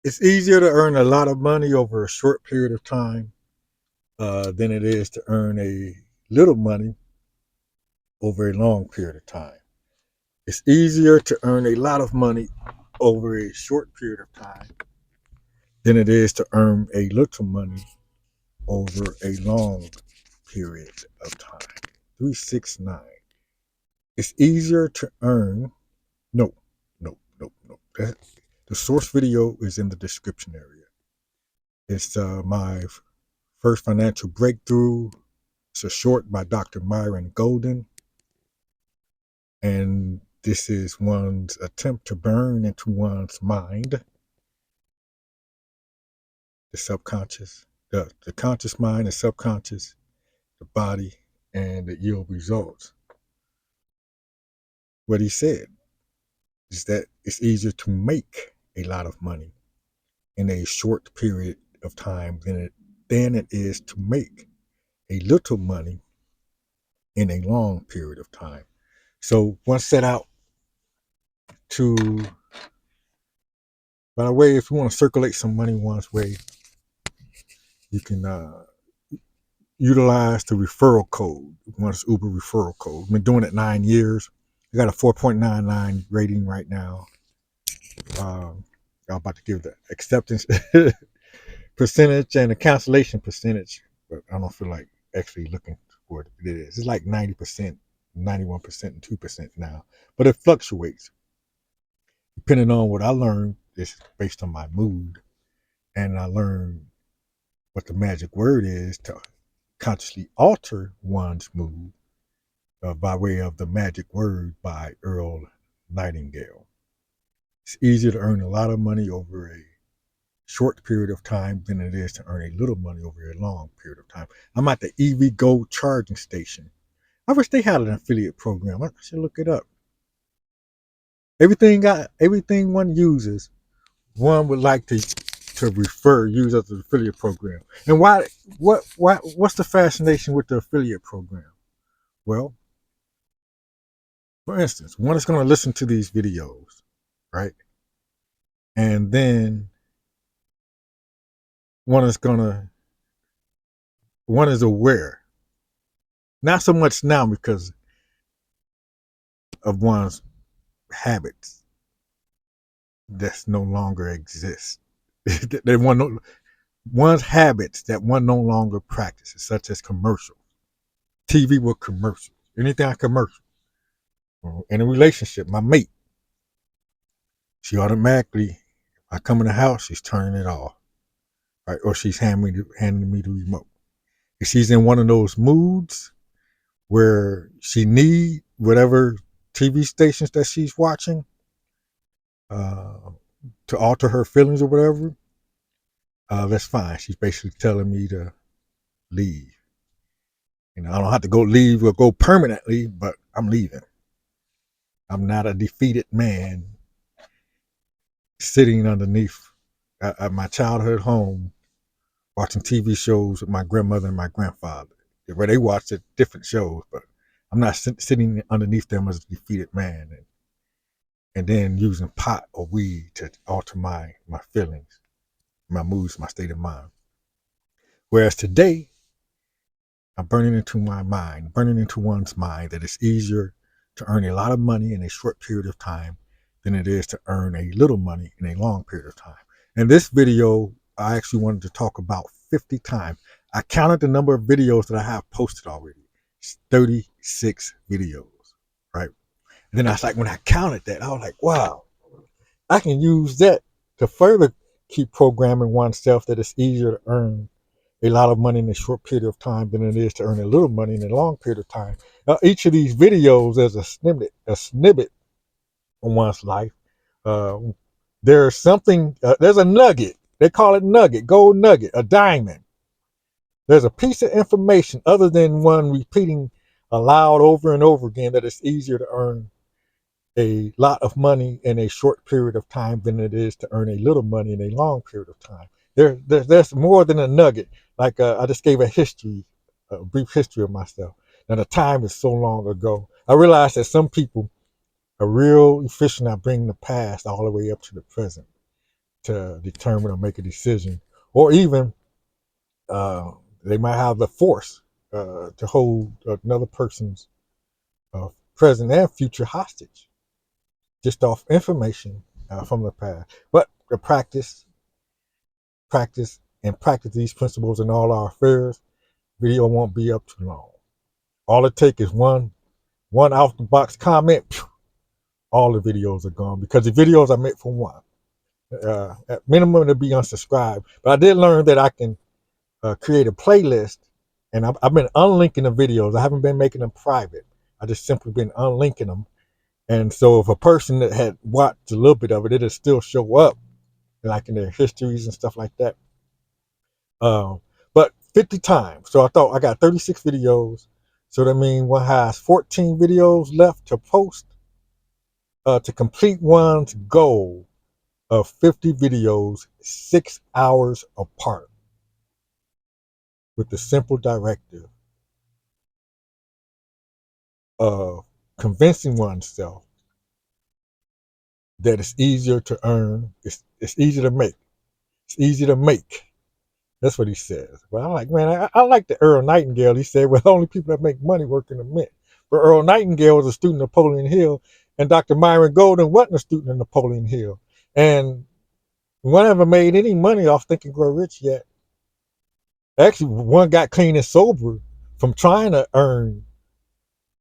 It's easier to earn a lot of money over a short period of time than it is to earn a little money over a long period of time. It's easier to earn a lot of money over a short period of time than it is to earn a little money over a long period of time. 369. It's easier to earn. No, no, no, no. The source video is in the description area. It's my first financial breakthrough. It's a short by Dr. Myron Golden. And this is one's attempt to burn into one's mind, the subconscious, the conscious mind, the subconscious, the body, and the yield results. What he said is that it's easier to make a lot of money in a short period of time than it is to make a little money in a long period of time. So one set out to, by the way, if you want to circulate some money one's way, you can utilize the referral code. One's Uber referral code. I've been doing it 9 years. I got a 4.99 rating right now. I'm about to give the acceptance percentage and the cancellation percentage, but I don't feel like actually looking for what it is. It's like 90%, 91%, and 2% now, but it fluctuates depending on what I learned. It's based on my mood, and I learned what the magic word is to consciously alter one's mood by way of the magic word by Earl Nightingale. It's easier to earn a lot of money over a short period of time than it is to earn a little money over a long period of time. I'm at the EV Go charging station. I wish they had an affiliate program. I should look it up. Everything one uses, one would like to use as an affiliate program. And what's the fascination with the affiliate program? Well, for instance, one is going to listen to these videos, right? And then one is aware. Not so much now because of one's habits that no longer exist. One's habits that one no longer practices, such as commercials, TV with commercials, anything commercial. In a relationship, my mate, she automatically, if I come in the house, she's turning it off, right? Or she's handing me the remote. If she's in one of those moods where she need whatever TV stations that she's watching to alter her feelings or whatever, that's fine. She's basically telling me to leave. I don't have to leave or go permanently, but I'm leaving. I'm not a defeated man sitting underneath at my childhood home watching TV shows with my grandmother and my grandfather, where they watched different shows, but I'm not sitting underneath them as a defeated man and then using pot or weed to alter my feelings, my moods, my state of mind. Whereas today, I'm burning into one's mind that it's easier to earn a lot of money in a short period of time than it is to earn a little money in a long period of time. In this video, I actually wanted to talk about 50 times. I counted the number of videos that I have posted already. It's 36 videos, right? And then I was like, when I counted that, I was like, wow, I can use that to further keep programming oneself that it's easier to earn a lot of money in a short period of time than it is to earn a little money in a long period of time. Now, each of these videos is a snippet on one's life. Uh, there's a nugget. They call it nugget, gold nugget, a diamond. There's a piece of information other than one repeating aloud over and over again that it's easier to earn a lot of money in a short period of time than it is to earn a little money in a long period of time. There's more than a nugget. Like I just gave a brief history of myself. Now the time is so long ago. I realized that some people are real efficient at bringing the past all the way up to the present to determine or make a decision, or even uh, they might have the force to hold another person's uh, present and future hostage just off information from the past. But the practice these principles in all our affairs, video won't be up too long. All it takes is one out the box comment, all the videos are gone because the videos are meant for one. At minimum, to be unsubscribed. But I did learn that I can create a playlist, and I've been unlinking the videos. I haven't been making them private. I just simply been unlinking them. And so if a person that had watched a little bit of it, it'll still show up, like in their histories and stuff like that. Um, but 50 times. So I thought I got 36 videos. So that means one has 14 videos left to post to complete one's goal of 50 videos 6 hours apart with the simple directive of convincing oneself that it's easier to earn, it's easier to make. It's easy to make. That's what he says. But I'm like, man, I like the Earl Nightingale. He said, well, only people that make money work in the mint. But Earl Nightingale was a student of Napoleon Hill, and Dr. Myron Golden wasn't a student of Napoleon Hill. And one ever made any money off Think and Grow Rich yet. Actually, one got clean and sober from trying to earn,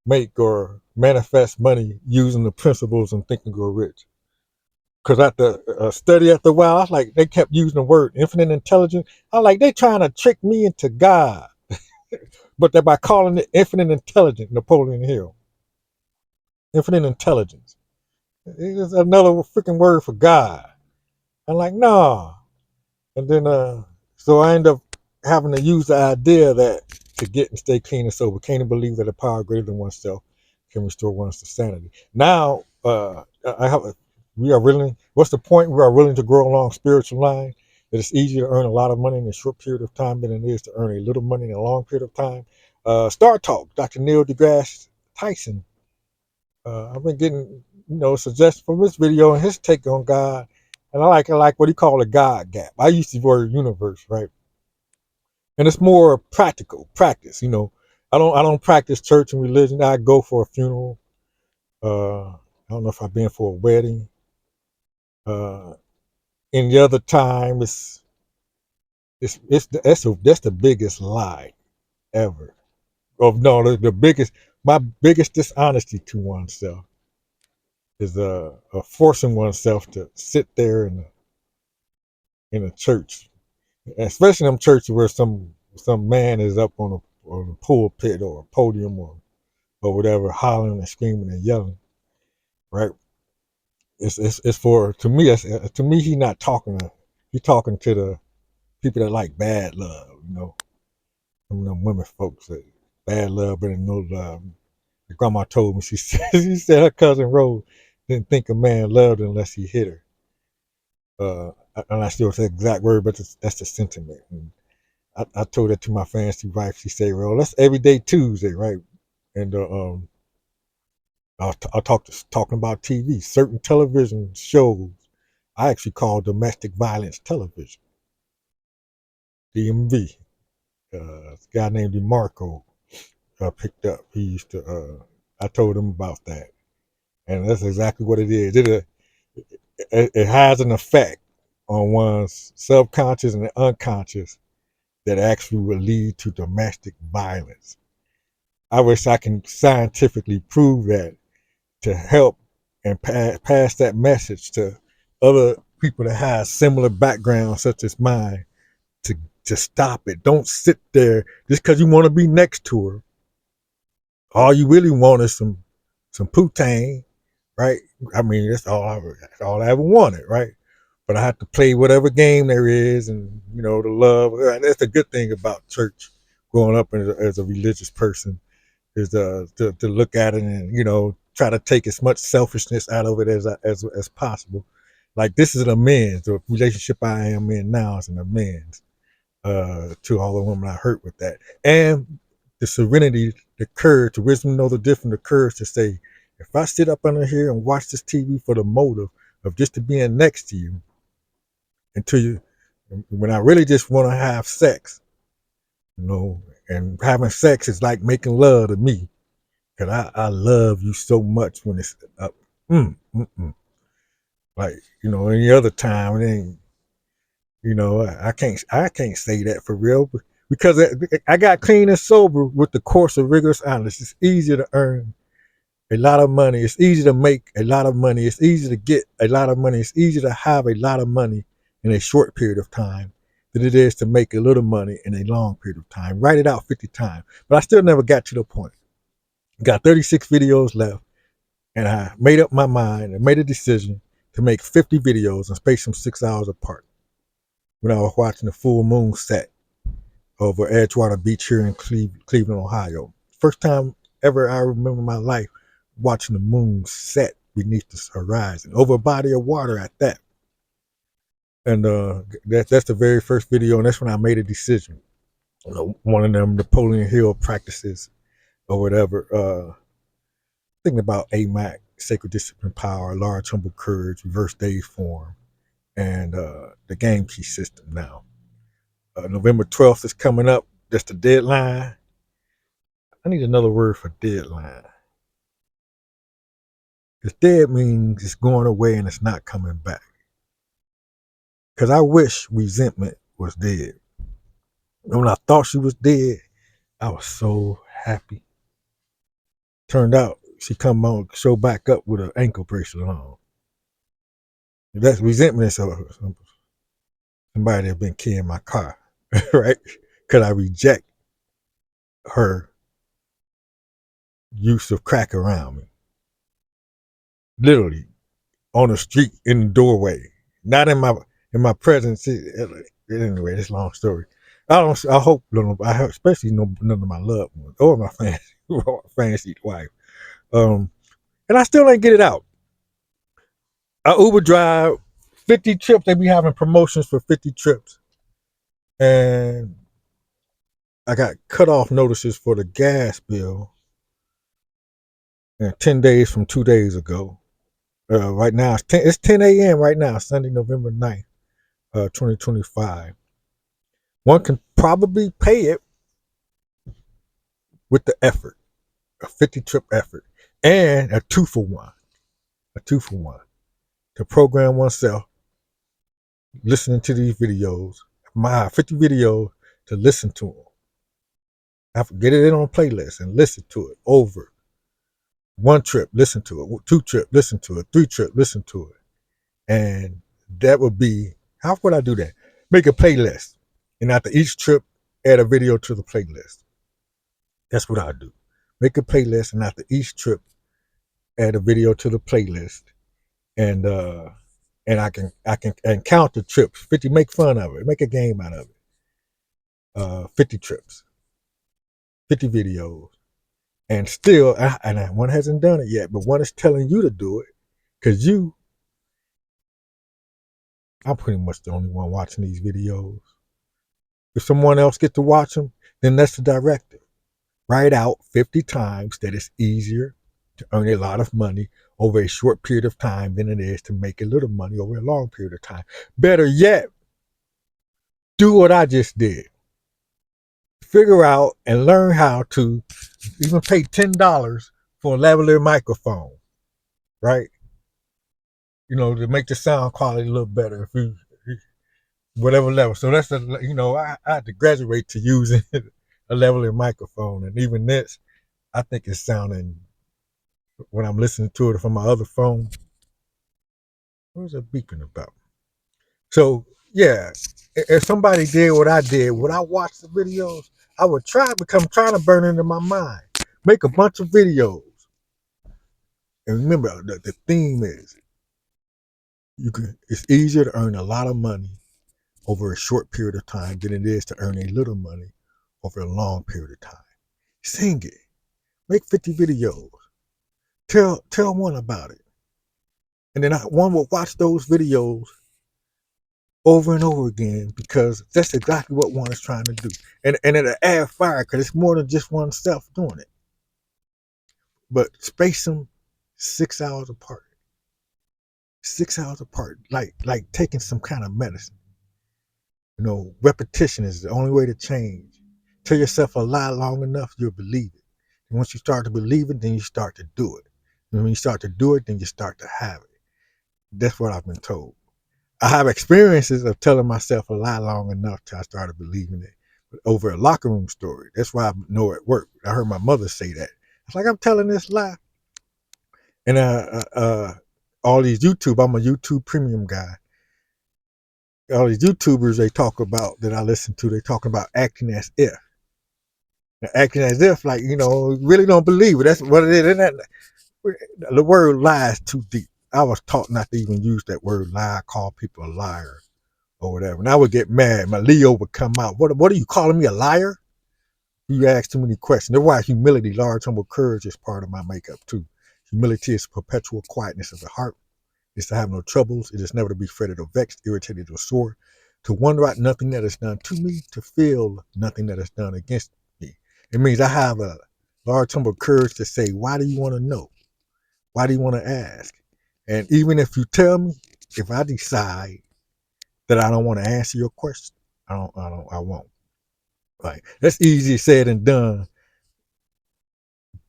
make, or manifest money using the principles in Think and Grow Rich. Because after study after a while, I was like, they kept using the word infinite intelligence. I was like, they trying to trick me into God. But they're by calling it infinite intelligence, Napoleon Hill. Infinite intelligence. It's another freaking word for God. I'm like, nah. And then, so I end up having to use the idea that to get and stay clean and sober, can't believe that a power greater than oneself can restore one's sanity. Now, I have we are willing. What's the point? We are willing to grow along spiritual line. That it's easier to earn a lot of money in a short period of time than it is to earn a little money in a long period of time. Star Talk, Dr. Neil deGrasse Tyson. I've been getting, suggestions from this video and his take on God, and I like what he called a God gap. I use the word universe, right? And it's more practical practice. I don't practice church and religion. I go for a funeral. I don't know if I've been for a wedding. Any other time, that's the biggest lie ever. Oh no, the biggest, my biggest dishonesty to oneself is forcing oneself to sit there in a church, especially in them churches where some man is up on a pulpit or a podium or whatever, hollering and screaming and yelling, right? It's for, to me, he's not talking he's talking to the people that like bad love, some of them women folks that bad love better than no love. My grandma told me, she said her cousin Rose didn't think a man loved her unless he hit her. I'm not sure it's the exact word, but that's the sentiment. And I told that to my fancy wife. She said, well, that's everyday Tuesday, right? And I talking about TV, certain television shows I actually call domestic violence television, DMV. A guy named DeMarco picked up. He used to, I told him about that. And that's exactly what it is. It has an effect on one's subconscious and unconscious that actually will lead to domestic violence. I wish I can scientifically prove that to help and pass that message to other people that have similar backgrounds such as mine to stop it. Don't sit there just because you want to be next to her. All you really want is some poutine, right? I mean, that's all I ever wanted, right? But I have to play whatever game there is, and the love. And that's the good thing about church. Growing up as a religious person is to look at it and try to take as much selfishness out of it as possible. Like, this is an amends. The relationship I am in now is an amends to all the women I hurt with that, and the serenity, the courage, the wisdom to know the difference, the courage to say, if I sit up under here and watch this TV for the motive of just to being next to you, until you, when I really just want to have sex, you know, and having sex is like making love to me, cause I love you so much when it's up. Mm, mm, mm. Like, you know, any other time, it ain't, you know, I can't say that for real, because I got clean and sober with the course of rigorous honesty. It's easier to earn a lot of money. It's easy to make a lot of money. It's easy to get a lot of money. It's easy to have a lot of money in a short period of time than it is to make a little money in a long period of time. Write it out 50 times. But I still never got to the point. Got 36 videos left, and I made up my mind and made a decision to make 50 videos and space them 6 hours apart when I was watching the full moon set over Edgewater Beach here in Cleveland, Ohio. First time ever I remember in my life watching the moon set beneath the horizon over a body of water at that. And that's the very first video, and that's when I made a decision. You know, one of them Napoleon Hill practices or whatever. Thinking about AMAC, sacred discipline, power, large humble courage, reverse days form, and the game key system now. November 12th is coming up. That's the deadline. I need another word for deadline. Because dead means it's going away and it's not coming back. Because I wish resentment was dead. When I thought she was dead, I was so happy. Turned out she come on, show back up with an ankle bracelet on. That's resentment. So somebody that been carrying my car, right? Because I reject her use of crack around me. Literally on the street, in the doorway, not in my presence. Anyway, it's a long story. I hope especially none of my loved ones or my fancy wife. And I still ain't get it out. I Uber drive 50 trips. They be having promotions for 50 trips, and I got cut off notices for the gas bill. And 10 days from 2 days ago. Right now it's 10 a.m. right now, Sunday, November 9th, 2025. One can probably pay it with the effort, a 50 trip effort, and a 2 for 1, a 2 for 1 to program oneself listening to these videos, my 50 videos to listen to them. I have to get it in on a playlist and listen to it over. 1 trip, listen to it. 2 trip, listen to it. 3 trip, listen to it. And that would be, how would I do that? Make a playlist. And after each trip, add a video to the playlist. That's what I do. Make a playlist, and after each trip, add a video to the playlist. And I can and count the trips. 50, make fun of it. Make a game out of it. 50 trips, 50 videos. And still, one hasn't done it yet, but one is telling you to do it. Because I'm pretty much the only one watching these videos. If someone else gets to watch them, then that's the directive. Write out 50 times that it's easier to earn a lot of money over a short period of time than it is to make a little money over a long period of time. Better yet, do what I just did. Figure out and learn how to even pay $10 for a lavalier microphone, right? You know, to make the sound quality a little better if you whatever level. So that's I had to graduate to using a lavalier microphone, and even this, I think it's sounding when I'm listening to it from my other phone. What was that beeping about? So yeah, if somebody did what I did, when I watched the videos, I would trying to burn into my mind, make a bunch of videos, and remember the theme is it's easier to earn a lot of money over a short period of time than it is to earn a little money over a long period of time. Sing it, make 50 videos, tell one about it, and then one will watch those videos over and over again, because that's exactly what one is trying to do. And it'll add fire because it's more than just oneself doing it. But space them 6 hours apart. 6 hours apart, like taking some kind of medicine. Repetition is the only way to change. Tell yourself a lie long enough, you'll believe it. And once you start to believe it, then you start to do it. And when you start to do it, then you start to have it. That's what I've been told. I have experiences of telling myself a lie long enough till I started believing it. But over a locker room story, that's why I know it worked. I heard my mother say that. It's like I'm telling this lie. And all these YouTube, I'm a YouTube premium guy. All these YouTubers they talk about that I listen to, they talking about acting as if. Now, acting as if, like, really don't believe it. That's what it is. The word lie is too deep. I was taught not to even use that word lie. I call people a liar or whatever. And I would get mad. My Leo would come out. What are you calling me a liar? You ask too many questions. That's why humility, large, humble courage is part of my makeup too. Humility is perpetual quietness of the heart. It's to have no troubles. It is never to be fretted or vexed, irritated or sore. To wonder at nothing that is done to me. To feel nothing that is done against me. It means I have a large, humble courage to say, why do you want to know? Why do you want to ask? And even if you tell me, if I decide that I don't want to answer your question, I won't. Like, that's easier said than done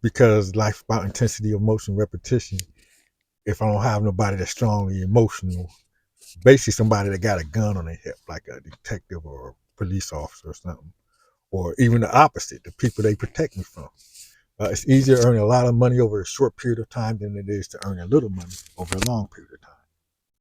because life's about intensity, emotion, repetition. If I don't have nobody that's strongly emotional, basically somebody that got a gun on their hip, like a detective or a police officer or something, or even the opposite, the people they protect me from. It's easier to earn a lot of money over a short period of time than it is to earn a little money over a long period of time.